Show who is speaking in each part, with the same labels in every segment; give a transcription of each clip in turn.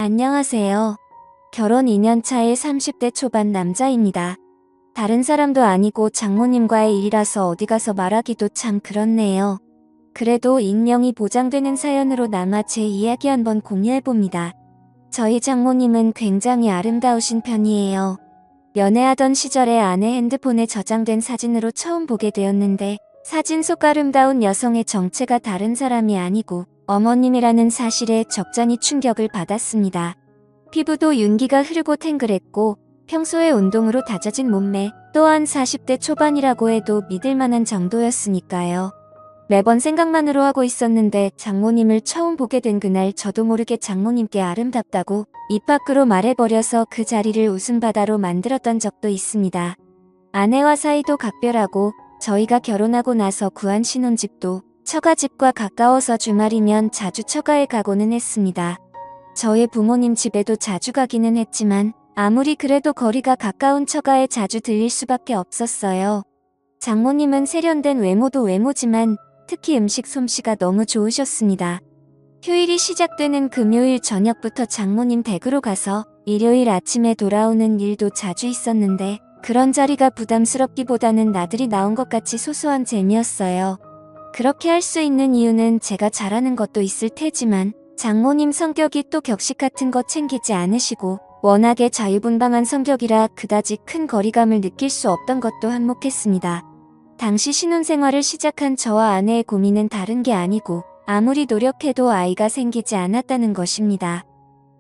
Speaker 1: 안녕하세요. 결혼 2년 차의 30대 초반 남자입니다. 다른 사람도 아니고 장모님과의 일이라서 어디 가서 말하기도 참 그렇네요. 그래도 익명이 보장되는 사연으로 남아 제 이야기 한번 공유해봅니다. 저희 장모님은 굉장히 아름다우신 편이에요. 연애하던 시절에 아내 핸드폰에 저장된 사진으로 처음 보게 되었는데 사진 속 아름다운 여성의 정체가 다른 사람이 아니고 어머님이라는 사실에 적잖이 충격을 받았습니다. 피부도 윤기가 흐르고 탱글했고 평소에 운동으로 다져진 몸매, 또한 40대 초반이라고 해도 믿을 만한 정도였으니까요. 매번 생각만으로 하고 있었는데 장모님을 처음 보게 된 그날 저도 모르게 장모님께 아름답다고 입 밖으로 말해버려서 그 자리를 웃음바다로 만들었던 적도 있습니다. 아내와 사이도 각별하고 저희가 결혼하고 나서 구한 신혼집도 처가집과 가까워서 주말이면 자주 처가에 가고는 했습니다. 저희 부모님 집에도 자주 가기는 했지만 아무리 그래도 거리가 가까운 처가에 자주 들릴 수밖에 없었어요. 장모님은 세련된 외모도 외모지만 특히 음식 솜씨가 너무 좋으셨습니다. 휴일이 시작되는 금요일 저녁부터 장모님 댁으로 가서 일요일 아침에 돌아오는 일도 자주 있었는데 그런 자리가 부담스럽기보다는 나들이 나온 것 같이 소소한 재미였어요. 그렇게 할 수 있는 이유는 제가 잘하는 것도 있을 테지만 장모님 성격이 또 격식 같은 거 챙기지 않으시고 워낙에 자유분방한 성격이라 그다지 큰 거리감을 느낄 수 없던 것도 한몫했습니다. 당시 신혼생활을 시작한 저와 아내의 고민은 다른 게 아니고 아무리 노력해도 아이가 생기지 않았다는 것입니다.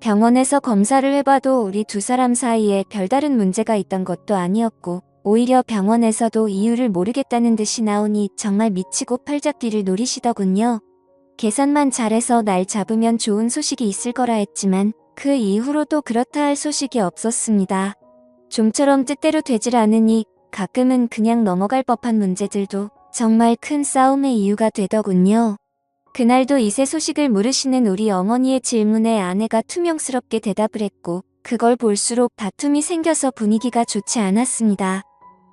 Speaker 1: 병원에서 검사를 해봐도 우리 두 사람 사이에 별다른 문제가 있던 것도 아니었고 오히려 병원에서도 이유를 모르겠다는 듯이 나오니 정말 미치고 팔잡기를 노리시더군요. 계산만 잘해서 날 잡으면 좋은 소식이 있을 거라 했지만 그 이후로도 그렇다 할 소식이 없었습니다. 좀처럼 뜻대로 되질 않으니 가끔은 그냥 넘어갈 법한 문제들도 정말 큰 싸움의 이유가 되더군요. 그날도 이세 소식을 물으시는 우리 어머니의 질문에 아내가 투명스럽게 대답을 했고 그걸 볼수록 다툼이 생겨서 분위기가 좋지 않았습니다.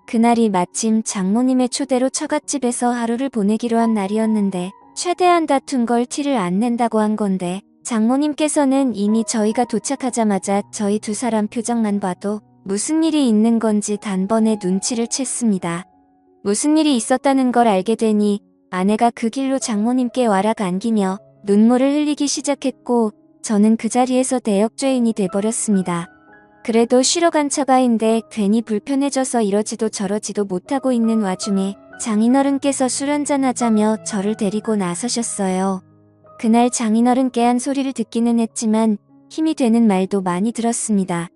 Speaker 1: 그날이 마침 장모님의 초대로 처갓집에서 하루를 보내기로 한 날이었는데 최대한 다툰 걸 티를 안 낸다고 한 건데 장모님께서는 이미 저희가 도착하자마자 저희 두 사람 표정만 봐도 무슨 일이 있는 건지 단번에 눈치를 챘습니다. 무슨 일이 있었다는 걸 알게 되니 아내가 그 길로 장모님께 와락 안기며 눈물을 흘리기 시작했고 저는 그 자리에서 대역죄인이 돼버렸습니다. 그래도 쉬러 간 처가인데 괜히 불편해져서 이러지도 저러지도 못하고 있는 와중에 장인어른께서 술 한잔하자며 저를 데리고 나서셨어요. 그날 장인어른께 한 소리를 듣기는 했지만 힘이 되는 말도 많이 들었습니다.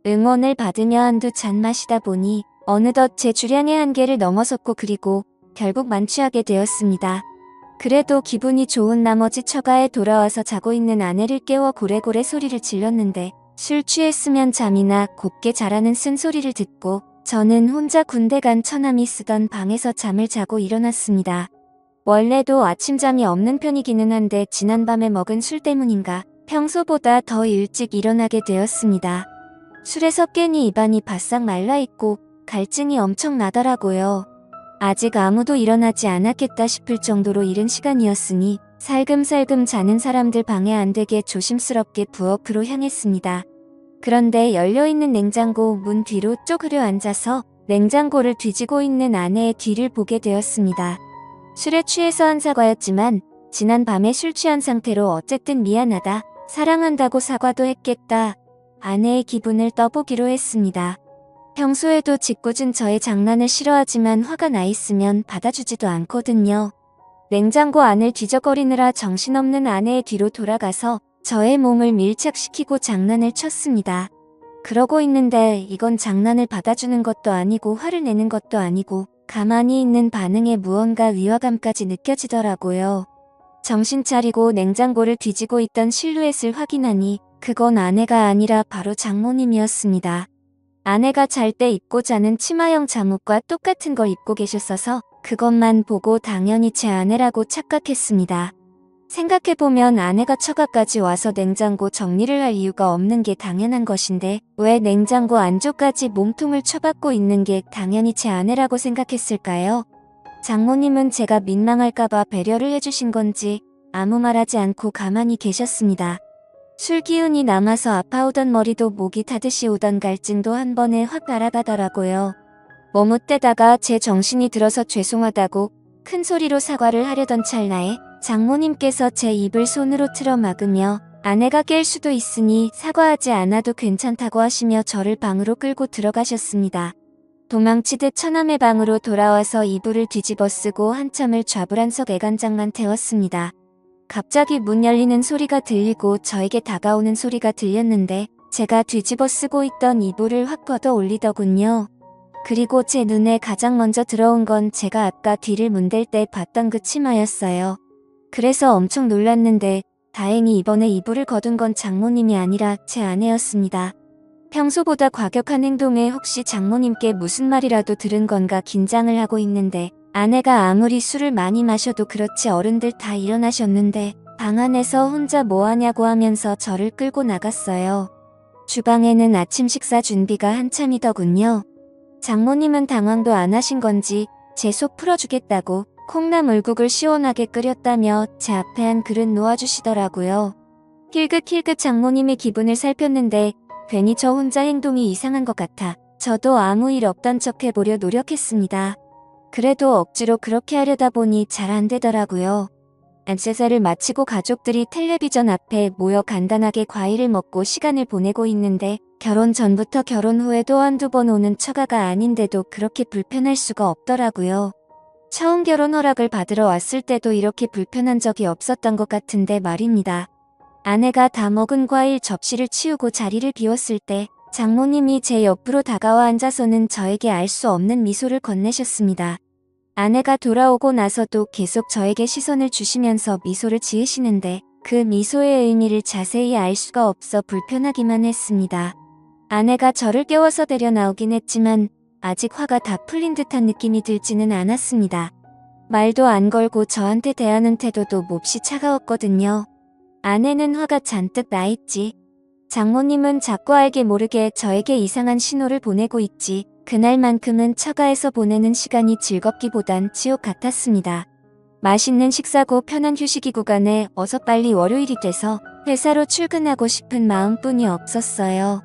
Speaker 1: 응원을 받으며 한두 잔 마시다 보니 어느덧 제 주량의 한계를 넘어섰고 그리고 결국 만취하게 되었습니다. 그래도 기분이 좋은 나머지 처가에 돌아와서 자고 있는 아내를 깨워 고래고래 소리를 질렀는데 술 취했으면 잠이나 곱게 자라는 쓴소리를 듣고 저는 혼자 군대 간 처남이 쓰던 방에서 잠을 자고 일어났습니다. 원래도 아침잠이 없는 편이기는 한데 지난밤에 먹은 술 때문인가 평소보다 더 일찍 일어나게 되었습니다. 술에서 깨니 입안이 바싹 말라있고 갈증이 엄청 나더라고요. 아직 아무도 일어나지 않았겠다 싶을 정도로 이른 시간이었으니 살금살금 자는 사람들 방해 안 되게 조심스럽게 부엌으로 향했습니다. 그런데 열려있는 냉장고 문 뒤로 쪼그려 앉아서 냉장고를 뒤지고 있는 아내의 뒤를 보게 되었습니다. 술에 취해서 한 사과였지만 지난 밤에 술 취한 상태로 어쨌든 미안하다, 사랑한다고 사과도 했겠다. 아내의 기분을 떠보기로 했습니다. 평소에도 짓궂은 저의 장난을 싫어하지만 화가 나 있으면 받아주지도 않거든요. 냉장고 안을 뒤적거리느라 정신없는 아내의 뒤로 돌아가서 저의 몸을 밀착시키고 장난을 쳤습니다. 그러고 있는데 이건 장난을 받아주는 것도 아니고 화를 내는 것도 아니고 가만히 있는 반응에 무언가 위화감까지 느껴지더라고요. 정신 차리고 냉장고를 뒤지고 있던 실루엣을 확인하니 그건 아내가 아니라 바로 장모님이었습니다. 아내가 잘 때 입고 자는 치마형 잠옷과 똑같은 걸 입고 계셨어서 그것만 보고 당연히 제 아내라고 착각했습니다. 생각해보면 아내가 처가까지 와서 냉장고 정리를 할 이유가 없는 게 당연한 것인데 왜 냉장고 안쪽까지 몸통을 쳐박고 있는 게 당연히 제 아내라고 생각했을까요? 장모님은 제가 민망할까봐 배려를 해주신 건지 아무 말하지 않고 가만히 계셨습니다. 술 기운이 남아서 아파오던 머리도 목이 타듯이 오던 갈증도 한 번에 확 날아가더라고요. 머뭇대다가 제 정신이 들어서 죄송하다고 큰 소리로 사과를 하려던 찰나에 장모님께서 제 입을 손으로 틀어 막으며 아내가 깰 수도 있으니 사과하지 않아도 괜찮다고 하시며 저를 방으로 끌고 들어가셨습니다. 도망치듯 처남의 방으로 돌아와서 이불을 뒤집어 쓰고 한참을 좌불안석 애간장만 태웠습니다. 갑자기 문 열리는 소리가 들리고 저에게 다가오는 소리가 들렸는데 제가 뒤집어 쓰고 있던 이불을 확 걷어 올리더군요. 그리고 제 눈에 가장 먼저 들어온 건 제가 아까 뒤를 문댈 때 봤던 그 치마였어요. 그래서 엄청 놀랐는데 다행히 이번에 이불을 거둔 건 장모님이 아니라 제 아내였습니다. 평소보다 과격한 행동에 혹시 장모님께 무슨 말이라도 들은 건가 긴장을 하고 있는데 아내가 아무리 술을 많이 마셔도 그렇지 어른들 다 일어나셨는데 방 안에서 혼자 뭐하냐고 하면서 저를 끌고 나갔어요. 주방에는 아침 식사 준비가 한참이더군요. 장모님은 당황도 안 하신 건지 제 속 풀어주겠다고 콩나물국을 시원하게 끓였다며 제 앞에 한 그릇 놓아주시더라고요. 힐끗힐끗 장모님의 기분을 살폈는데 괜히 저 혼자 행동이 이상한 것 같아 저도 아무 일 없던 척 해보려 노력했습니다. 그래도 억지로 그렇게 하려다 보니 잘 안 되더라고요. 제사를 마치고 가족들이 텔레비전 앞에 모여 간단하게 과일을 먹고 시간을 보내고 있는데 결혼 전부터 결혼 후에도 한두 번 오는 처가가 아닌데도 그렇게 불편할 수가 없더라고요. 처음 결혼 허락을 받으러 왔을 때도 이렇게 불편한 적이 없었던 것 같은데 말입니다. 아내가 다 먹은 과일 접시를 치우고 자리를 비웠을 때 장모님이 제 옆으로 다가와 앉아서는 저에게 알 수 없는 미소를 건네셨습니다. 아내가 돌아오고 나서도 계속 저에게 시선을 주시면서 미소를 지으시는데 그 미소의 의미를 자세히 알 수가 없어 불편하기만 했습니다. 아내가 저를 깨워서 데려 나오긴 했지만 아직 화가 다 풀린 듯한 느낌이 들지는 않았습니다. 말도 안 걸고 저한테 대하는 태도도 몹시 차가웠거든요. 아내는 화가 잔뜩 나있지. 장모님은 자꾸 알게 모르게 저에게 이상한 신호를 보내고 있지. 그날만큼은 처가에서 보내는 시간이 즐겁기보단 지옥 같았습니다. 맛있는 식사고 편한 휴식이 구간에 어서 빨리 월요일이 돼서 회사로 출근하고 싶은 마음뿐이 없었어요.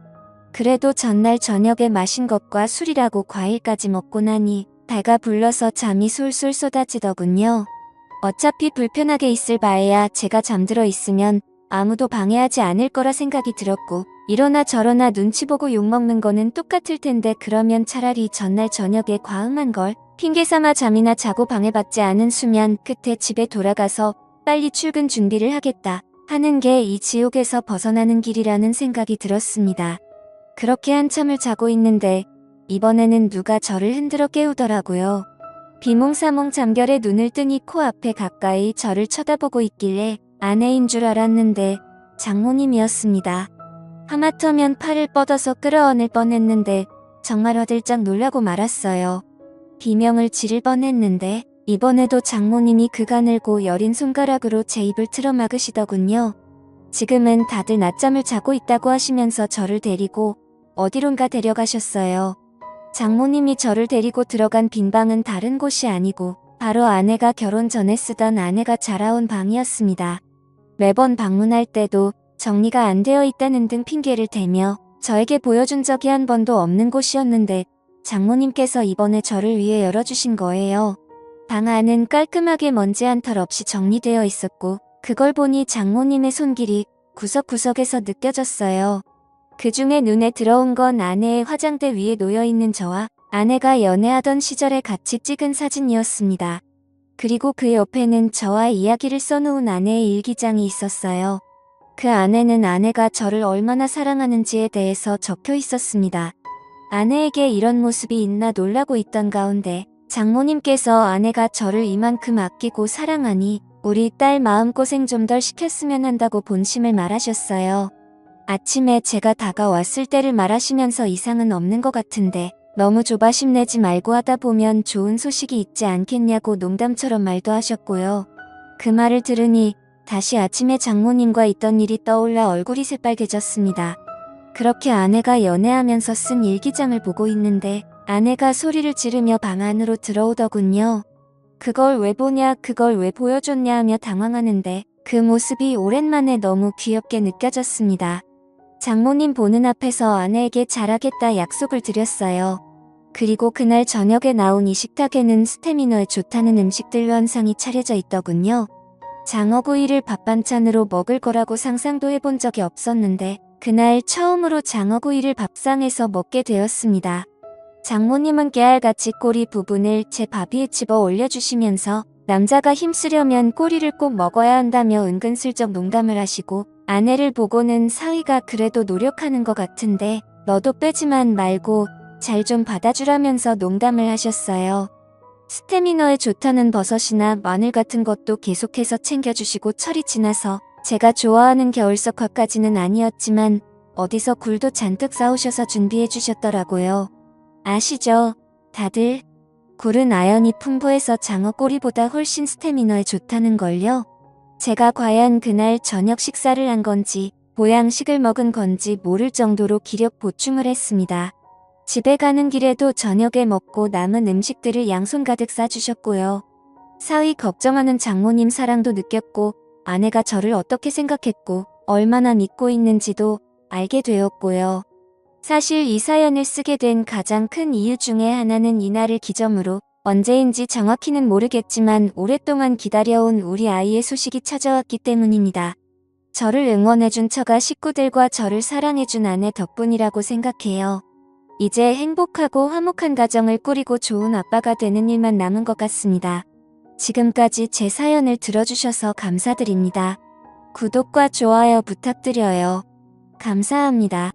Speaker 1: 그래도 전날 저녁에 마신 것과 술이라고 과일까지 먹고 나니 배가 불러서 잠이 술술 쏟아지더군요. 어차피 불편하게 있을 바에야 제가 잠들어 있으면 아무도 방해하지 않을 거라 생각이 들었고 이러나 저러나 눈치 보고 욕먹는 거는 똑같을 텐데 그러면 차라리 전날 저녁에 과음한 걸 핑계삼아 잠이나 자고 방해받지 않은 수면 끝에 집에 돌아가서 빨리 출근 준비를 하겠다 하는 게 이 지옥에서 벗어나는 길이라는 생각이 들었습니다. 그렇게 한참을 자고 있는데 이번에는 누가 저를 흔들어 깨우더라고요. 비몽사몽 잠결에 눈을 뜨니 코앞에 가까이 저를 쳐다보고 있길래 아내인 줄 알았는데 장모님이었습니다. 하마터면 팔을 뻗어서 끌어안을 뻔했는데 정말 화들짝 놀라고 말았어요. 비명을 지를 뻔했는데 이번에도 장모님이 그 가늘고 여린 손가락으로 제 입을 틀어 막으시더군요. 지금은 다들 낮잠을 자고 있다고 하시면서 저를 데리고 어디론가 데려가셨어요. 장모님이 저를 데리고 들어간 빈 방은 다른 곳이 아니고 바로 아내가 결혼 전에 쓰던 아내가 자라온 방이었습니다. 매번 방문할 때도 정리가 안 되어 있다는 등 핑계를 대며 저에게 보여준 적이 한 번도 없는 곳이었는데 장모님께서 이번에 저를 위해 열어주신 거예요. 방 안은 깔끔하게 먼지 한 털 없이 정리되어 있었고 그걸 보니 장모님의 손길이 구석구석에서 느껴졌어요. 그중에 눈에 들어온 건 아내의 화장대 위에 놓여있는 저와 아내가 연애하던 시절에 같이 찍은 사진이었습니다. 그리고 그 옆에는 저와 이야기를 써놓은 아내의 일기장이 있었어요. 그 안에는 아내가 저를 얼마나 사랑하는지에 대해서 적혀 있었습니다. 아내에게 이런 모습이 있나 놀라고 있던 가운데 장모님께서 아내가 저를 이만큼 아끼고 사랑하니 우리 딸 마음고생 좀 덜 시켰으면 한다고 본심을 말하셨어요. 아침에 제가 다가왔을 때를 말하시면서 이상은 없는 것 같은데 너무 조바심 내지 말고 하다 보면 좋은 소식이 있지 않겠냐고 농담처럼 말도 하셨고요. 그 말을 들으니 다시 아침에 장모님과 있던 일이 떠올라 얼굴이 새빨개졌습니다. 그렇게 아내가 연애하면서 쓴 일기장을 보고 있는데 아내가 소리를 지르며 방 안으로 들어오더군요. 그걸 왜 보냐, 그걸 왜 보여줬냐 하며 당황하는데 그 모습이 오랜만에 너무 귀엽게 느껴졌습니다. 장모님 보는 앞에서 아내에게 잘하겠다 약속을 드렸어요. 그리고 그날 저녁에 나온 이 식탁에는 스태미너에 좋다는 음식들 원상이 차려져 있더군요. 장어구이를 밥 반찬으로 먹을 거라고 상상도 해본 적이 없었는데 그날 처음으로 장어구이를 밥상에서 먹게 되었습니다. 장모님은 깨알같이 꼬리 부분을 제 밥 위에 집어 올려주시면서 남자가 힘쓰려면 꼬리를 꼭 먹어야 한다며 은근슬쩍 농담을 하시고 아내를 보고는 사위가 그래도 노력하는 것 같은데 너도 빼지만 말고 잘 좀 받아주라면서 농담을 하셨어요. 스태미너에 좋다는 버섯이나 마늘 같은 것도 계속해서 챙겨주시고 철이 지나서 제가 좋아하는 겨울석화까지는 아니었지만 어디서 굴도 잔뜩 싸오셔서 준비해 주셨더라고요. 아시죠? 다들 굴은 아연이 풍부해서 장어 꼬리보다 훨씬 스태미너에 좋다는 걸요. 제가 과연 그날 저녁 식사를 한 건지 보양식을 먹은 건지 모를 정도로 기력 보충을 했습니다. 집에 가는 길에도 저녁에 먹고 남은 음식들을 양손 가득 싸주셨고요. 사위 걱정하는 장모님 사랑도 느꼈고 아내가 저를 어떻게 생각했고 얼마나 믿고 있는지도 알게 되었고요. 사실 이 사연을 쓰게 된 가장 큰 이유 중에 하나는 이날을 기점으로 언제인지 정확히는 모르겠지만 오랫동안 기다려온 우리 아이의 소식이 찾아왔기 때문입니다. 저를 응원해준 처가 식구들과 저를 사랑해준 아내 덕분이라고 생각해요. 이제 행복하고 화목한 가정을 꾸리고 좋은 아빠가 되는 일만 남은 것 같습니다. 지금까지 제 사연을 들어주셔서 감사드립니다. 구독과 좋아요 부탁드려요. 감사합니다.